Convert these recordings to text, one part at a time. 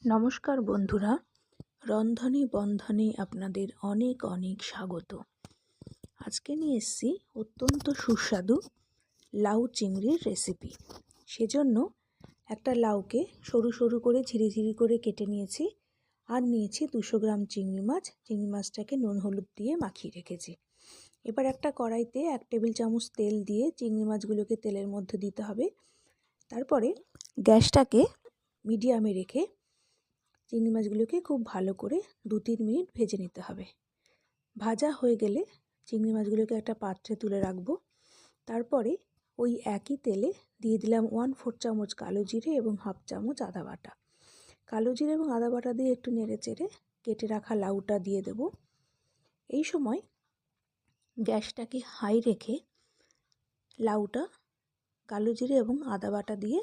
নমস্কার বন্ধুরা, রন্ধনে বন্ধনে আপনাদের অনেক অনেক স্বাগত। আজকে নিয়ে এসেছি অত্যন্ত সুস্বাদু লাউ চিংড়ির রেসিপি। সেজন্য একটা লাউকে সরু সরু করে ঝিরি করে কেটে নিয়েছি, আর নিয়েছি 200 গ্রাম চিংড়ি মাছ। চিংড়ি মাছটাকে নুন হলুদ দিয়ে মাখিয়ে রেখেছি। এবার একটা কড়াইতে 1 টেবিল চামচ তেল দিয়ে চিংড়ি মাছগুলোকে তেলের মধ্যে দিতে হবে। তারপরে গ্যাসটাকে মিডিয়ামে রেখে চিংড়ি মাছগুলোকে খুব ভালো করে 2-3 মিনিট ভেজে নিতে হবে। ভাজা হয়ে গেলে চিংড়ি মাছগুলোকে একটা পাত্রে তুলে রাখবো। তারপরে ওই একই তেলে দিয়ে দিলাম 1/4 চামচ কালো জিরে এবং 1/2 চামচ আদা বাটা। কালো জিরে এবং আদা বাটা দিয়ে একটু নেড়ে চেড়ে কেটে রাখা লাউটা দিয়ে দেব। এই সময় গ্যাসটাকে হাই রেখে লাউটা কালো জিরে এবং আদা বাটা দিয়ে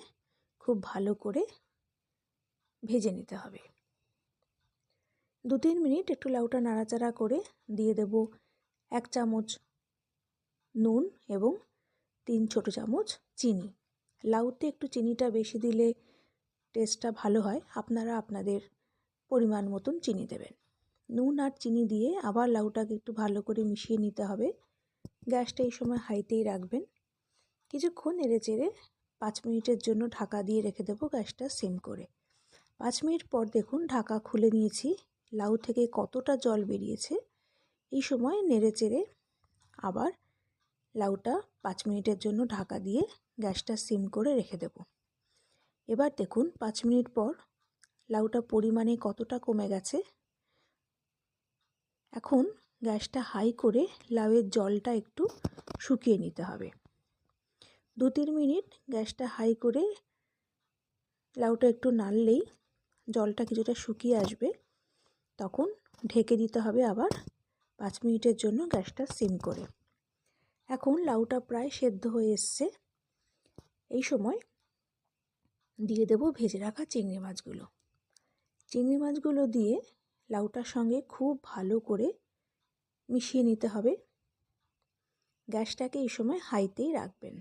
খুব ভালো করে ভেজে নিতে হবে। 2-3 মিনিট একটু লাউটা নাড়াচাড়া করে দিয়ে দেব 1 চামচ নুন এবং 3 ছোট চামচ চিনি। লাউতে একটু চিনিটা বেশি দিলে টেস্টটা ভালো হয়, আপনারা আপনাদের পরিমাণ মতন চিনি দেবেন। নুন আর চিনি দিয়ে আবার লাউটাকে একটু ভালো করে মিশিয়ে নিতে হবে। গ্যাসটা এই সময় হাইতেই রাখবেন। কিছুক্ষণ নেড়ে চেড়ে 5 মিনিটের জন্য ঢাকা দিয়ে রেখে দেবো গ্যাসটা সিম করে। 5 মিনিট পর দেখুন ঢাকা খুলে নিয়েছি, লাউ থেকে কতটা জল বেরিয়েছে। এই সময় নেড়ে চেড়ে আবার লাউটা 5 মিনিটের জন্য ঢাকা দিয়ে গ্যাসটা সিম করে রেখে দেব। এবার দেখুন 5 মিনিট পর লাউটা পরিমাণে কতটা কমে গেছে। এখন গ্যাসটা হাই করে লাউয়ের জলটা একটু শুকিয়ে নিতে হবে। 2-3 মিনিট গ্যাসটা হাই করে লাউটা একটু নাড়লেই জলটা কিছুটা শুকিয়ে আসবে। তখন ঢেকে দিতে হবে আবার 5 মিনিটের জন্য গ্যাসটা সিম করে। এখন লাউটা প্রায় সেদ্ধ হয়ে এসছে। এই সময় দিয়ে দেব ভেজে রাখা চিংড়ি মাছগুলো। চিংড়ি মাছগুলো দিয়ে লাউটার সঙ্গে খুব ভালো করে মিশিয়ে নিতে হবে। গ্যাসটাকে এই সময় হাইতেই রাখবেন।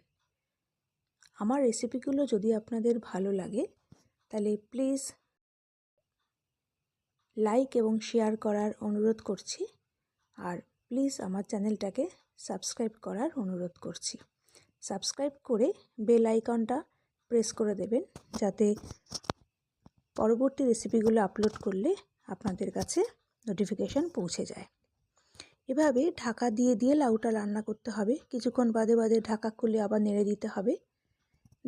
আমার রেসিপিগুলো যদি আপনাদের ভালো লাগে তাহলে প্লিজ লাইক এবং শেয়ার করার অনুরোধ করছি, আর প্লিজ আমার চ্যানেলটাকে সাবস্ক্রাইব করার অনুরোধ করছি। সাবস্ক্রাইব করে বেল আইকনটা প্রেস করে দেবেন, যাতে পরবর্তী রেসিপিগুলো আপলোড করলে আপনাদের কাছে নোটিফিকেশান পৌঁছে যায়। এভাবে ঢাকা দিয়ে দিয়ে লাউটা রান্না করতে হবে। কিছুক্ষণ বাদে বাদে ঢাকা খুলে আবার নেড়ে দিতে হবে।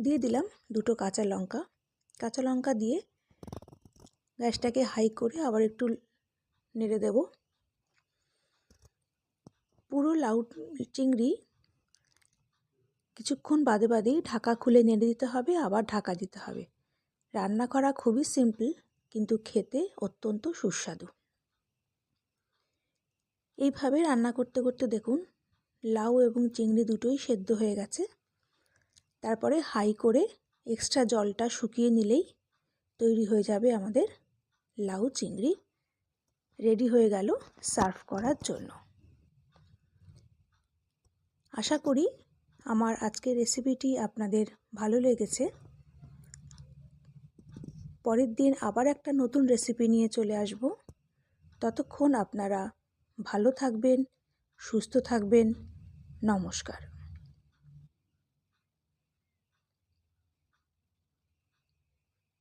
দিয়ে দিলাম 2টো কাঁচা লঙ্কা। কাঁচা লঙ্কা দিয়ে গ্যাসটাকে হাই করে আবার একটু নেড়ে দেব। পুরো লাউ চিংড়ি কিছুক্ষণ বাদে বাদেই ঢাকা খুলে নেড়ে দিতে হবে, আবার ঢাকা দিতে হবে। রান্না করা খুবই সিম্পল, কিন্তু খেতে অত্যন্ত সুস্বাদু। এইভাবে রান্না করতে করতে দেখুন লাউ এবং চিংড়ি দুটোই সেদ্ধ হয়ে গেছে। তারপরে হাই করে এক্সট্রা জলটা শুকিয়ে নিলেই তৈরি হয়ে যাবে আমাদের লাউ চিংড়ি। রেডি হয়ে গেল সার্ভ করার জন্য। আশা করি আমার আজকের রেসিপিটি আপনাদের ভালো লেগেছে। পরের দিন আবার একটা নতুন রেসিপি নিয়ে চলে আসব। ততক্ষণ আপনারা ভালো থাকবেন, সুস্থ থাকবেন। নমস্কার।